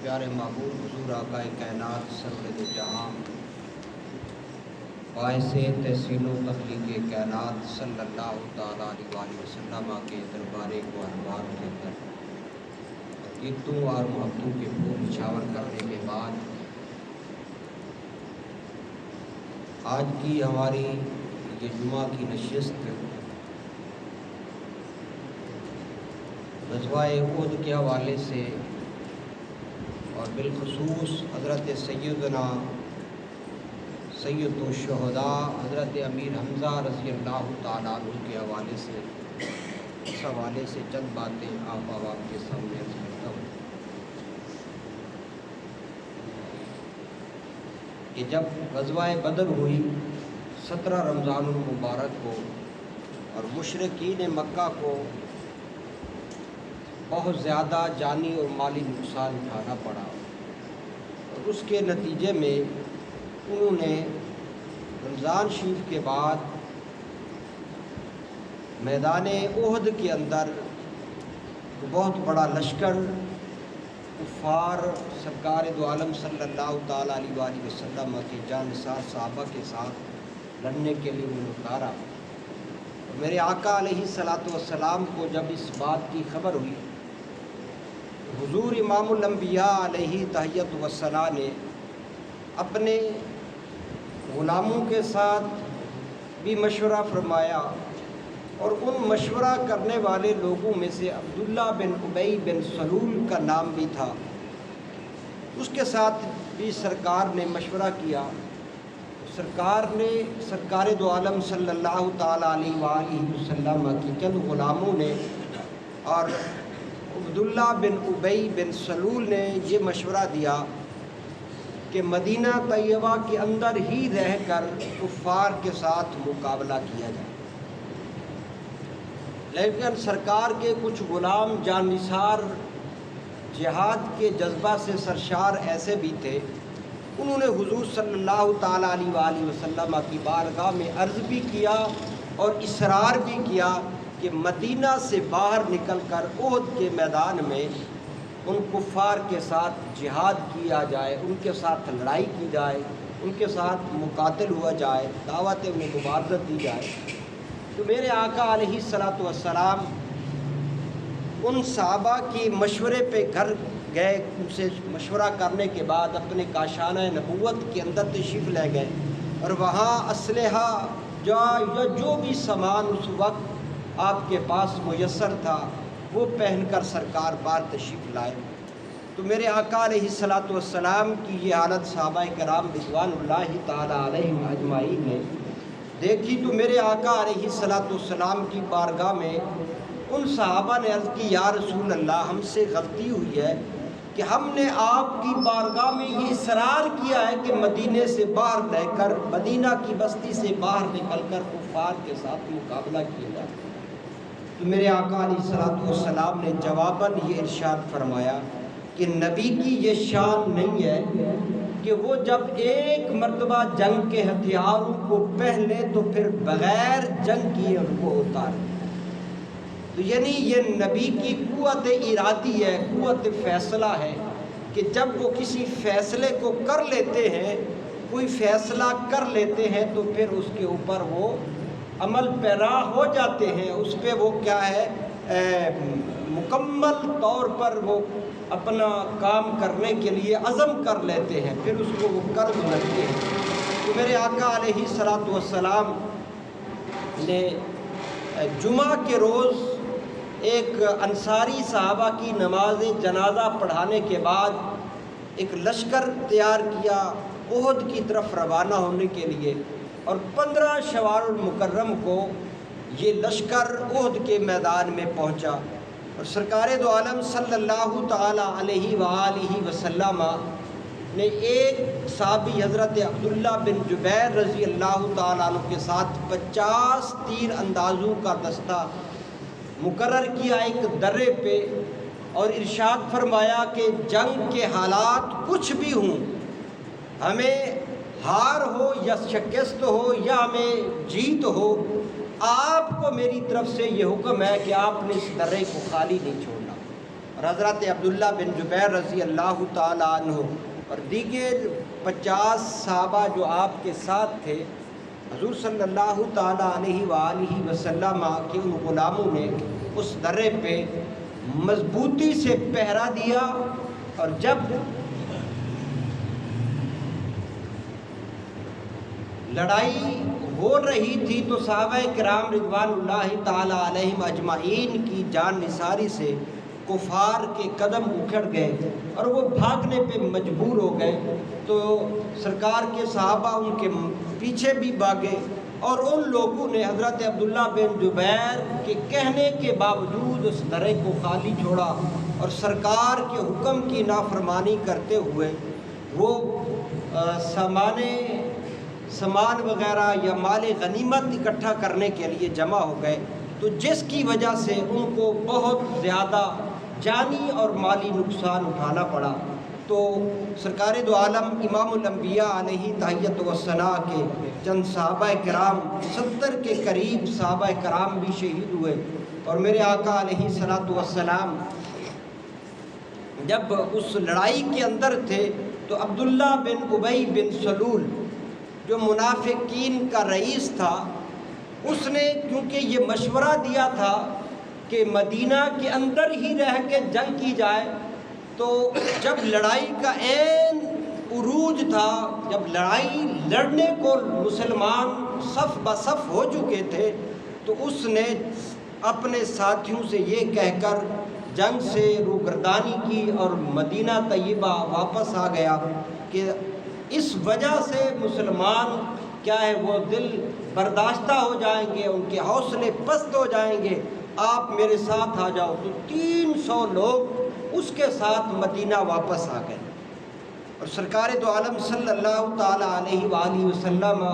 پیارے معبود حضور آقا کائنات سرور جہاں باعث تحسین و تخلیق کائنات صلی اللہ تعالیٰ علیہ وسلم کے دربار کو انوار کے اندر عقیدتوں اور محبتوں کے پھول نچھاور کرنے کے بعد آج کی ہماری یہ جمعہ کی نشست غزوہ احد کے حوالے سے اور بالخصوص حضرت سیدنا سید الشہداء حضرت امیر حمزہ رضی اللہ تعالیٰ عنہ کے حوالے سے اس حوالے سے چند باتیں آپ کے سامنے عرض کرتا ہوں کہ جب غزوہ بدر ہوئی 17 رمضان المبارک کو اور مشرکین مکہ کو بہت زیادہ جانی اور مالی نقصان اٹھانا پڑا اور اس کے نتیجے میں انہوں نے رمضان شریف کے بعد میدان احد کے اندر بہت بڑا لشکر کفار سرکار دو عالم صلی اللہ تعالیٰ علیہ وآلہ وسلم کے جانثار صحابہ کے ساتھ لڑنے کے لیے انہیں اتارا اور میرے آقا علیہ الصلوۃ والسلام کو جب اس بات کی خبر ہوئی حضور امام الانبیاء علیہ تحیت والثناء نے اپنے غلاموں کے ساتھ بھی مشورہ فرمایا اور ان مشورہ کرنے والے لوگوں میں سے عبداللہ بن ابی بن سلول کا نام بھی تھا، اس کے ساتھ بھی سرکار نے مشورہ کیا۔ سرکار نے سرکار دو عالم صلی اللہ تعالیٰ علیہ وآلہ وسلم کی چند غلاموں نے اور عبداللہ بن ابی بن سلول نے یہ مشورہ دیا کہ مدینہ طیبہ کے اندر ہی رہ کر کفار کے ساتھ مقابلہ کیا جائے، لیکن سرکار کے کچھ غلام جانثار جہاد کے جذبہ سے سرشار ایسے بھی تھے، انہوں نے حضور صلی اللہ تعالیٰ علیہ وآلہ وسلم کی بارگاہ میں عرض بھی کیا اور اصرار بھی کیا کہ مدینہ سے باہر نکل کر احد کے میدان میں ان کفار کے ساتھ جہاد کیا جائے، ان کے ساتھ لڑائی کی جائے، ان کے ساتھ مقاتل ہوا جائے، دعوت انہیں مبارزت دی جائے۔ تو میرے آقا علیہ الصلوۃ والسلام ان صحابہ کی مشورے پہ گھر گئے، ان سے مشورہ کرنے کے بعد اپنے کاشانہ نبوت کے اندر تشریف لے گئے اور وہاں اسلحہ یا جو بھی سامان اس وقت آپ کے پاس میسر تھا وہ پہن کر سرکار بار تشریف لائے۔ تو میرے آقا علیہ الصلوۃ والسلام کی یہ حالت صحابہ کرام رضوان اللہ تعالیٰ علیہم اجمعین نے دیکھی تو میرے آقا علیہ الصلوۃ والسلام کی بارگاہ میں ان صحابہ نے عرض کی، یا رسول اللہ ہم سے غلطی ہوئی ہے کہ ہم نے آپ کی بارگاہ میں یہ اصرار کیا ہے کہ مدینے سے باہر رہ کر مدینہ کی بستی سے باہر نکل کر کفار کے ساتھ مقابلہ کیا جائے۔ تو میرے آقا علیہ الصلوۃ والسلام نے جواباً یہ ارشاد فرمایا کہ نبی کی یہ شان نہیں ہے کہ وہ جب ایک مرتبہ جنگ کے ہتھیاروں کو پہن لے تو پھر بغیر جنگ کیے ان کو اتار دے۔ تو یعنی یہ نبی کی قوت ارادی ہے، قوت فیصلہ ہے کہ جب وہ کسی فیصلے کو کر لیتے ہیں، کوئی فیصلہ کر لیتے ہیں تو پھر اس کے اوپر وہ عمل پیرا ہو جاتے ہیں، اس پہ وہ کیا ہے مکمل طور پر وہ اپنا کام کرنے کے لیے عزم کر لیتے ہیں، پھر اس کو وہ کر گزرتے ہیں۔ تو میرے آقا علیہ الصلوۃ والسلام نے جمعہ کے روز ایک انصاری صحابہ کی نماز جنازہ پڑھانے کے بعد ایک لشکر تیار کیا احد کی طرف روانہ ہونے کے لیے، اور 15 شوال المکرم کو یہ لشکر احد کے میدان میں پہنچا اور سرکار دو عالم صلی اللہ تعالیٰ علیہ وآلہ وسلم نے ایک صحابی حضرت عبداللہ بن جبیر رضی اللہ تعالیٰ عنہ کے ساتھ 50 تیر اندازوں کا دستہ مقرر کیا ایک درے پہ، اور ارشاد فرمایا کہ جنگ کے حالات کچھ بھی ہوں، ہمیں ہار ہو یا شکست ہو یا ہمیں جیت ہو، آپ کو میری طرف سے یہ حکم ہے کہ آپ نے اس درے کو خالی نہیں چھوڑنا۔ اور حضرت عبداللہ بن زبیر رضی اللہ تعالیٰ عنہ اور دیگر 50 صحابہ جو آپ کے ساتھ تھے، حضور صلی اللہ تعالیٰ علیہ وآلہ وسلم کے ان غلاموں نے اس درے پہ مضبوطی سے پہرا دیا، اور جب لڑائی ہو رہی تھی تو صحابہ کرام رضوان اللہ تعالیٰ علیہم اجمعین کی جان نثاری سے کفار کے قدم اکھڑ گئے اور وہ بھاگنے پہ مجبور ہو گئے، تو سرکار کے صحابہ ان کے پیچھے بھی بھاگے، اور ان لوگوں نے حضرت عبداللہ بن زبیر کے کہنے کے باوجود اس درے کو خالی چھوڑا اور سرکار کے حکم کی نافرمانی کرتے ہوئے وہ سامان وغیرہ یا مال غنیمت اکٹھا کرنے کے لیے جمع ہو گئے، تو جس کی وجہ سے ان کو بہت زیادہ جانی اور مالی نقصان اٹھانا پڑا۔ تو سرکار دو عالم امام الانبیاء علیہ تحیت و ثناء کے چند صحابہ کرام 70 کے قریب صحابہ کرام بھی شہید ہوئے، اور میرے آقا علیہ الصلوۃ والسلام جب اس لڑائی کے اندر تھے تو عبداللہ بن ابی بن سلول جو منافقین کا رئیس تھا، اس نے کیونکہ یہ مشورہ دیا تھا کہ مدینہ کے اندر ہی رہ کے جنگ کی جائے، تو جب لڑائی کا عین عروج تھا، جب لڑائی لڑنے کو مسلمان صف بصف ہو چکے تھے، تو اس نے اپنے ساتھیوں سے یہ کہہ کر جنگ سے روگردانی کی اور مدینہ طیبہ واپس آ گیا کہ اس وجہ سے مسلمان کیا ہے وہ دل برداشتہ ہو جائیں گے، ان کے حوصلے پست ہو جائیں گے، آپ میرے ساتھ آ جاؤ۔ تو 300 لوگ اس کے ساتھ مدینہ واپس آ گئے، اور سرکار دو عالم صلی اللہ تعالیٰ علیہ وآلہ وسلم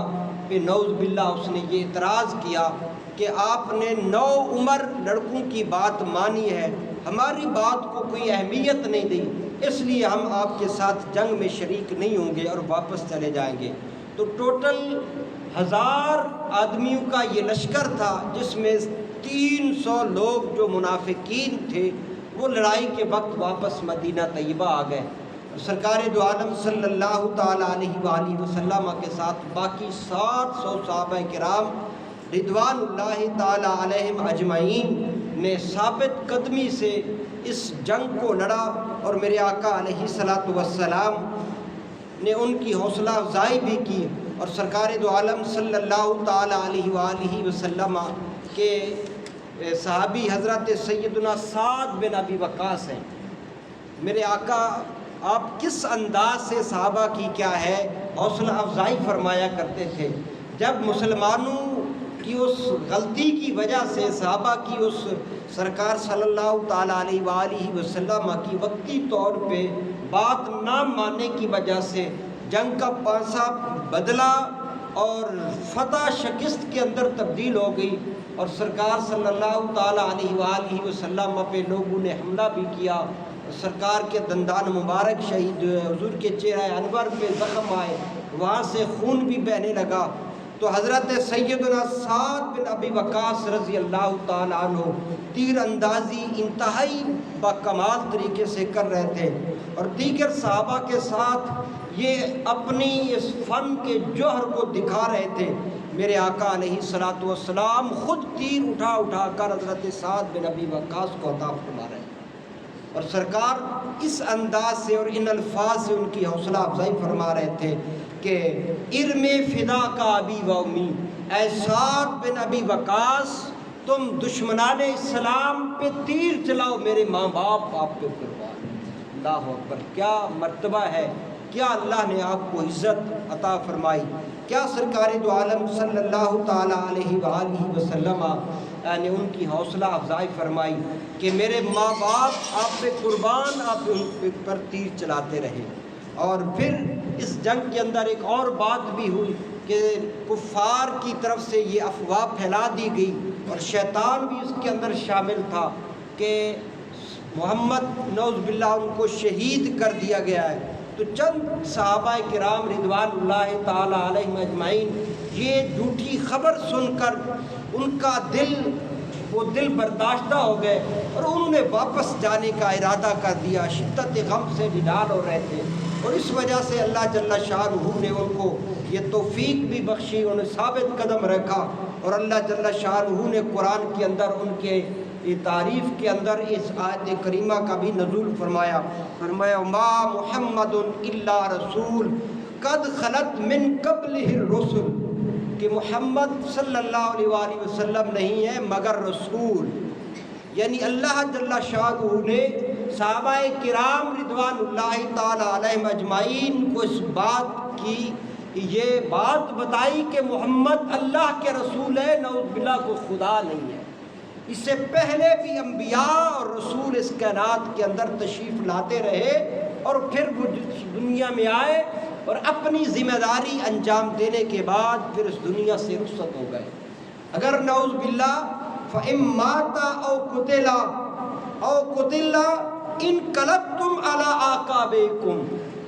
پہ نعوذ باللہ اس نے یہ اعتراض کیا کہ آپ نے نوعمر لڑکوں کی بات مانی ہے، ہماری بات کو کوئی اہمیت نہیں دی، اس لیے ہم آپ کے ساتھ جنگ میں شریک نہیں ہوں گے اور واپس چلے جائیں گے۔ تو ٹوٹل 1000 آدمیوں کا یہ لشکر تھا، جس میں 300 لوگ جو منافقین تھے وہ لڑائی کے وقت واپس مدینہ طیبہ آ گئے، اور سرکار دو عالم صلی اللہ تعالیٰ علیہ وآلہ وسلم کے ساتھ باقی 700 صحابہ کرام رضوان اللہ تعالیٰ علیہم اجمعین نے ثابت قدمی سے اس جنگ کو لڑا، اور میرے آقا علیہ الصلوۃ والسلام نے ان کی حوصلہ افزائی بھی کی، اور سرکار دو عالم صلی اللہ تعالیٰ علیہ وآلہ وسلم کے صحابی حضرت سیدنا سعد بن ابی وقاص ہیں۔ میرے آقا آپ کس انداز سے صحابہ کی کیا ہے حوصلہ افزائی فرمایا کرتے تھے، جب مسلمانوں کی اس غلطی کی وجہ سے صحابہ کی اس سرکار صلی اللہ تعالیٰ علیہ وآلہ وسلم کی وقتی طور پہ بات نہ ماننے کی وجہ سے جنگ کا پانسا بدلا اور فتح شکست کے اندر تبدیل ہو گئی، اور سرکار صلی اللہ تعالیٰ علیہ وآلہ وسلم پہ لوگوں نے حملہ بھی کیا، سرکار کے دندان مبارک شہید ہوئے، حضور کے چہرہ انور پہ زخم آئے، وہاں سے خون بھی بہنے لگا۔ تو حضرت سیدنا سعد بن ابی وقاص رضی اللہ تعالیٰ عنہ تیر اندازی انتہائی باکمال طریقے سے کر رہے تھے، اور دیگر صحابہ کے ساتھ یہ اپنی اس فن کے جوہر کو دکھا رہے تھے۔ میرے آقا علیہ الصلوۃ والسلام خود تیر اٹھا اٹھا کر حضرت سعد بن ابی وقاص کو عطا فرما رہے ہیں، اور سرکار اس انداز سے اور ان الفاظ سے ان کی حوصلہ افزائی فرما رہے تھے کہ ارم فدا کا ابی و امی، اے سعد بن ابی وقاص تم دشمنان اسلام پہ تیر چلاؤ، میرے ماں باپ آپ پہ قربان۔ اللہ اکبر، کیا مرتبہ ہے، کیا اللہ نے آپ کو عزت عطا فرمائی، کیا سرکار دو عالم صلی اللہ تعالیٰ علیہ وآلہ وسلم نے ان کی حوصلہ افزائی فرمائی کہ میرے ماں باپ آپ پہ قربان، آپ ان پر تیر چلاتے رہے۔ اور پھر اس جنگ کے اندر ایک اور بات بھی ہوئی کہ کفار کی طرف سے یہ افواہ پھیلا دی گئی، اور شیطان بھی اس کے اندر شامل تھا کہ محمد نعوذ باللہ ان کو شہید کر دیا گیا ہے۔ تو چند صحابہ کرام رضوان اللہ تعالیٰ علیہم اجمعین یہ جھوٹی خبر سن کر ان کا دل وہ دل برداشتہ ہو گئے اور انہوں نے واپس جانے کا ارادہ کر دیا، شدت غم سے نڈال ہو رہے تھے، اور اس وجہ سے اللہ جل شانہ نے ان کو یہ توفیق بھی بخشی، انہیں ثابت قدم رکھا، اور اللہ جل شانہ نے قرآن کے اندر ان کے تعریف کے اندر اس آیت کریمہ کا بھی نزول فرمایا ما محمد الا رسول قد خلت من قبلہ الرسل، کہ محمد صلی اللہ علیہ وآلہ وسلم نہیں ہے مگر رسول، یعنی اللہ جل شانہ نے صحابہ کرام رضوان اللہ تعالی علیہم اجمعین کو اس بات کی یہ بات بتائی کہ محمد اللہ کے رسول ہے، نعوذ باللہ کو خدا نہیں ہے۔ اس سے پہلے بھی انبیاء اور رسول اس کائنات کے اندر تشریف لاتے رہے، اور پھر وہ دنیا میں آئے اور اپنی ذمہ داری انجام دینے کے بعد پھر اس دنیا سے رخصت ہو گئے۔ اگر نعوذ باللہ فَإِن مَاتَ أَوْ قُتِلَ انقلبتم علی اعقابکم،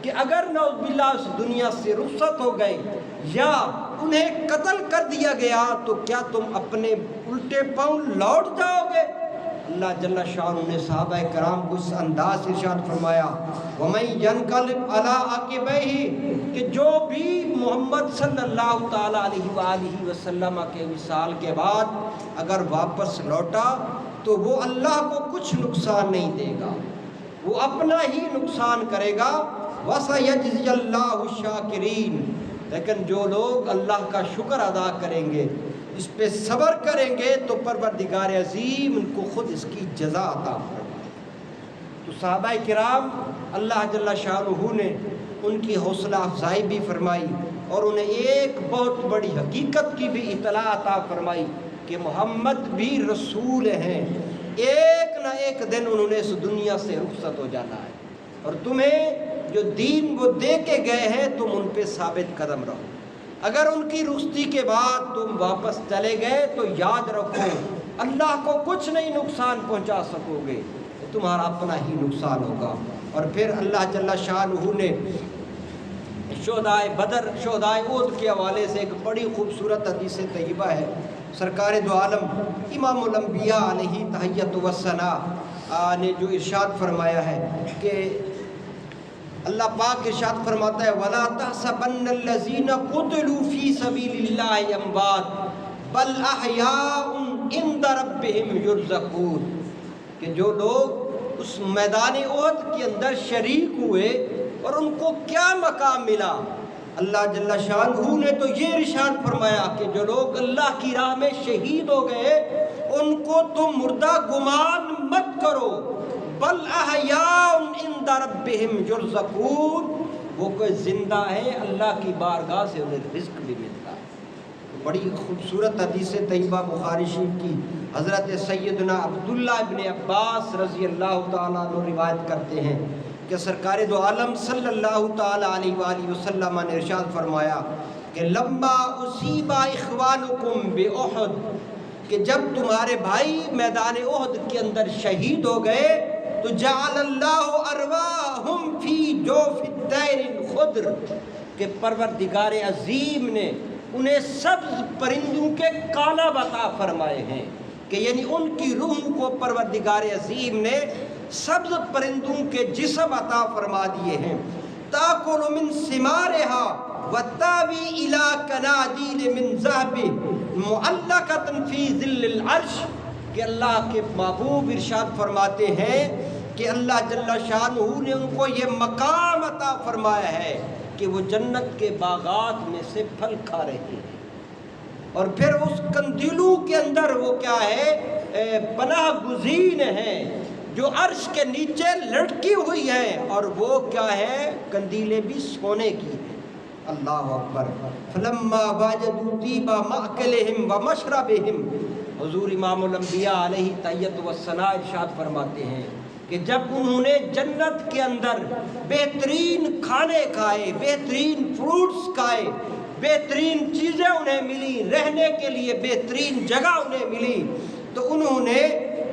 کہ اگر نعوذ باللہ اس دنیا سے رخصت ہو گئے یا انہیں قتل کر دیا گیا تو کیا تم اپنے الٹے پاؤں لوٹ جاؤ گے؟ اللہ جل شانہ نے صحابہ کرام کو اس انداز سے ارشاد فرمایا وَمَن يَنْقَلِبْ عَلَىٰ عَقِبَيْهِ، کہ جو بھی محمد صلی اللہ تعالیٰ علیہ وآلہ وسلم کے وصال کے بعد اگر واپس لوٹا تو وہ اللہ کو کچھ نقصان نہیں دے گا، وہ اپنا ہی نقصان کرے گا۔ وَسَيَجْزِيَ اللَّهُ الشَّاكِرِينَ، لیکن جو لوگ اللہ کا شکر ادا کریں گے، اس پہ صبر کریں گے، تو پروردگار عظیم ان کو خود اس کی جزا عطا فرمائے۔ تو صحابہ کرام اللہ جل شانہ نے ان کی حوصلہ افزائی بھی فرمائی اور انہیں ایک بہت بڑی حقیقت کی بھی اطلاع عطا فرمائی کہ محمد بھی رسول ہیں، ایک نہ ایک دن انہوں نے اس دنیا سے رخصت ہو جانا ہے، اور تمہیں جو دین وہ دے کے گئے ہیں تم ان پہ ثابت قدم رہو۔ اگر ان کی رخصتی کے بعد تم واپس چلے گئے تو یاد رکھو اللہ کو کچھ نہیں نقصان پہنچا سکو گے، تمہارا اپنا ہی نقصان ہوگا۔ اور پھر اللہ جل شانہ نے شہدائے بدر، شہدائے احد کے حوالے سے ایک بڑی خوبصورت حدیث طیبہ ہے۔ سرکار دو عالم امام الانبیاء علیہ تحیۃ و ثناء نے جو ارشاد فرمایا ہے کہ اللہ پاک ارشاد فرماتا ہے وَلَا تَحْسَبَنَّ الَّذِينَ قُتِلُوا فِي سَبِيلِ اللَّهِ أَمْوَاتٌ بَلْ أَحْيَاءٌ عِندَ رَبِّهِمْ يُرْزَقُونَ، کہ جو لوگ اس میدان احد کے اندر شریک ہوئے اور ان کو کیا مقام ملا، اللہ جل شانہ نے تو یہ ارشاد فرمایا کہ جو لوگ اللہ کی راہ میں شہید ہو گئے ان کو تم مردہ گمان مت کرو، بل احیاء عند ربہم یرزقون، وہ کوئی زندہ ہے، اللہ کی بارگاہ سے انہیں رزق بھی ملتا ہے۔ بڑی خوبصورت حدیث طیبہ بخاری شریف کی حضرت سیدنا عبداللہ ابن عباس رضی اللہ تعالیٰ عنہ روایت کرتے ہیں کہ سرکار دو عالم صلی اللہ تعالیٰ علیہ وآلہ وسلم نے ارشاد فرمایا کہ لما اصیب اخوانکم بأحد، کہ جب تمہارے بھائی میدان احد کے اندر شہید ہو گئے تو جعل اللہ ارواحہم فی جوف الطیر الخضر، کہ پروردگار عظیم نے انہیں سبز پرندوں کے کالب عطا فرمائے ہیں، کہ یعنی ان کی روح کو پروردگار عظیم نے سبز پرندوں کے جسم عطا فرما دیے ہیں۔ تاکل من ثمارہا وتاوی الی کنادیل من ذہب معلقۃ فی ظل العرش، کہ اللہ کے محبوب ارشاد فرماتے ہیں کہ اللہ جل شانہ نے ان کو یہ مقام عطا فرمایا ہے کہ وہ جنت کے باغات میں سے پھل کھا رہے ہیں، اور پھر اس کندیلوں کے اندر وہ کیا ہے پناہ گزین ہیں جو عرش کے نیچے لٹکی ہوئی ہیں، اور وہ کیا ہے کندیلیں بھی سونے کی ہیں۔ اللہ اکبر۔ فلما وجدوا طیب مأکلہم ومشربہم، حضور امام الانبیاء علیہ تحیۃ و ثناء ارشاد فرماتے ہیں کہ جب انہوں نے جنت کے اندر بہترین کھانے کھائے، بہترین فروٹس کھائے، بہترین چیزیں انہیں ملی، رہنے کے لیے بہترین جگہ انہیں ملی، تو انہوں نے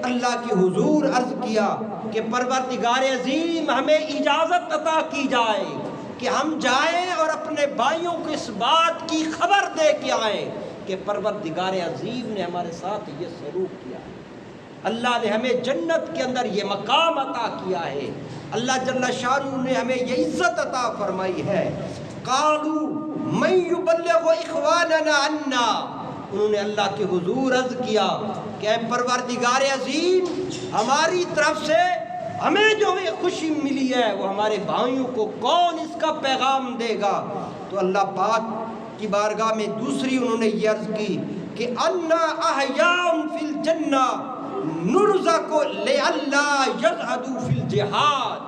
اللہ کے حضور عرض کیا کہ پروردگار عظیم ہمیں اجازت عطا کی جائے کہ ہم جائیں اور اپنے بھائیوں کو اس بات کی خبر دے کے آئیں کہ پروردگار عظیم نے ہمارے ساتھ یہ سلوک کیا ہے۔ اللہ نے ہمیں جنت کے اندر یہ مقام عطا کیا ہے، اللہ جل شانہ نے ہمیں یہ عزت عطا فرمائی ہے۔ قالوا من یبلغ اخواننا عنا، انہوں نے اللہ کے حضور عرض کیا کہ اے پروردگار عظیم، ہماری طرف سے ہمیں جو یہ خوشی ملی ہے وہ ہمارے بھائیوں کو کون اس کا پیغام دے گا؟ تو اللہ پاک کی بارگاہ میں دوسری انہوں نے یہ عرض کی کہ انا احیاء فی الجنہ نرزق لئلا یزہدوا فی الجہاد،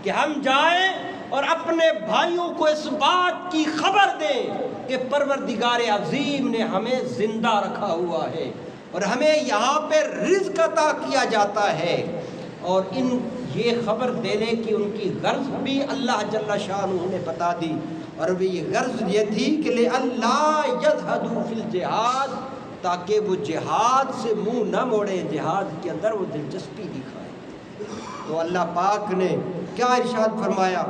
کہ ہم جائیں اور اپنے بھائیوں کو اس بات کی خبر دیں کہ پروردگار عظیم نے ہمیں زندہ رکھا ہوا ہے اور ہمیں یہاں پہ رزق عطا کیا جاتا ہے، اور یہ خبر دینے کی ان کی غرض بھی اللہ جل شانہ نے بتا دی، اور بھی یہ غرض یہ تھی کہ لئلا یزہدوا فی الجہاد، تاکہ وہ جہاد سے منہ نہ موڑیں، جہاد کے اندر وہ دلچسپی دکھائیں۔ تو اللہ پاک نے کیا ارشاد فرمایا،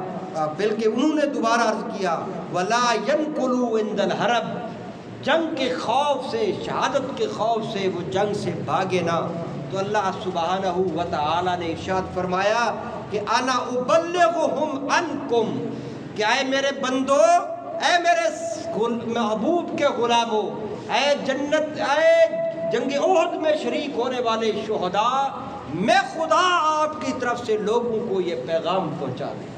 بلکہ انہوں نے دوبارہ عرض کیا وَلَا يَنْقُلُوا عِنْدَ الْحَرَبِ، جنگ کے خوف سے، شہادت کے خوف سے وہ جنگ سے بھاگے نہ۔ تو اللہ سبحانہ و تعالی نے ارشاد فرمایا کہ انا ابلغہم عنکم، کہ اے میرے بندو، اے میرے محبوب کے غلاموں، اے جنت، اے جنگ احد میں شریک ہونے والے شہداء، میں خدا آپ کی طرف سے لوگوں کو یہ پیغام پہنچا دوں۔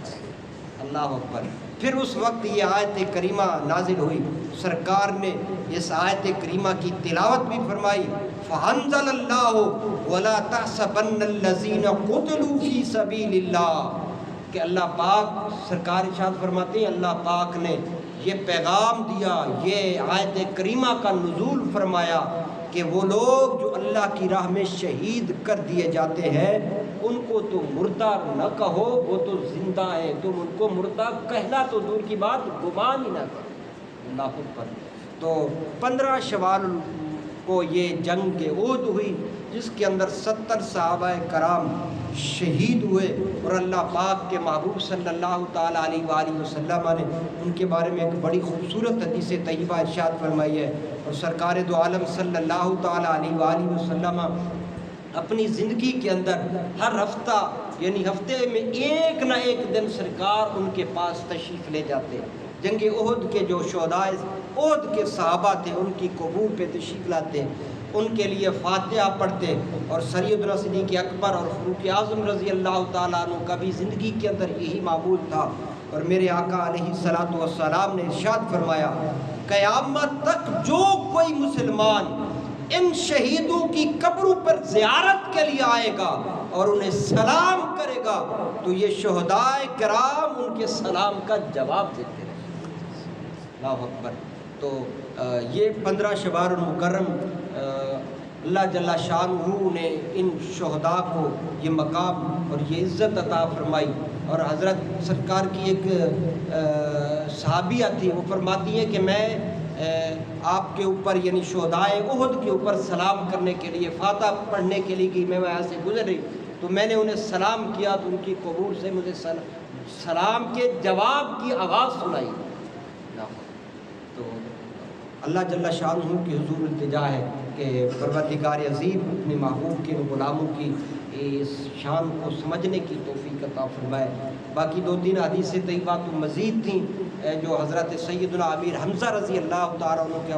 اللہ اکبر۔ پھر اس وقت یہ آیت کریمہ نازل ہوئی، سرکار نے اس آیت کریمہ کی تلاوت بھی فرمائی، فَأَنزَلَ اللَّهُ وَلَا تَحْسَبَنَّ الَّذِينَ قُتِلُوا فِي سَبِيلِ اللَّهِ، کہ اللہ پاک سرکار ارشاد فرماتے ہیں اللہ پاک نے یہ پیغام دیا، یہ آیت کریمہ کا نزول فرمایا کہ وہ لوگ جو اللہ کی راہ میں شہید کر دیے جاتے ہیں ان کو تو مردہ نہ کہو، وہ تو زندہ ہیں، تم ان کو مردہ کہنا تو دور کی بات گمان ہی نہ کرو۔ اللہ اکبر۔ تو 15 شوال کو یہ جنگ احد ہوئی جس کے اندر 70 صحابہ کرام شہید ہوئے، اور اللہ پاک کے محبوب صلی اللہ تعالیٰ علیہ وآلہ وسلم نے ان کے بارے میں ایک بڑی خوبصورت حدیث طیبہ ارشاد فرمائی ہے، اور سرکار دو عالم صلی اللہ تعالیٰ علیہ وآلہ وسلم اپنی زندگی کے اندر ہر ہفتہ، یعنی ہفتے میں ایک نہ ایک دن سرکار ان کے پاس تشریف لے جاتے۔ جنگ احد کے جو شہداء احد کے صحابہ تھے ان کی قبور پہ تشریف لاتے، ان کے لیے فاتحہ پڑھتے، اور سیدنا صدیق اکبر اور فاروق اعظم رضی اللہ تعالیٰ عنہ کا بھی زندگی کے اندر یہی معمول تھا۔ اور میرے آقا علیہ الصلوۃ والسلام نے ارشاد فرمایا قیامت تک جو کوئی مسلمان ان شہیدوں کی قبروں پر زیارت کے لیے آئے گا اور انہیں سلام کرے گا تو یہ شہداء کرام ان کے سلام کا جواب دیتے رہے۔ اللہ اکبر۔ تو یہ 15 شوال المکرم اللہ جل شانہ نے ان شہداء کو یہ مقام اور یہ عزت عطا فرمائی۔ اور حضرت سرکار کی ایک صحابیہ تھی، وہ فرماتی ہیں کہ میں آپ کے اوپر یعنی شہداء احد کے اوپر سلام کرنے کے لیے، فاتحہ پڑھنے کے لیے کہ میں وہاں سے گزر رہی تو میں نے انہیں سلام کیا تو ان کی قبور سے مجھے سلام کے جواب کی آواز سنائی۔ تو اللہ جل شانہ کی حضور التجا ہے کہ پروردگار عظیم اپنے محبوب کے غلاموں کی اس شان کو سمجھنے کی توفیق عطا فرمائے۔ باقی 2-3 حدیث طیبہ تو مزید تھیں جو حضرت سیدنا امیر حمزہ رضی اللہ تعالیٰ عنہ کے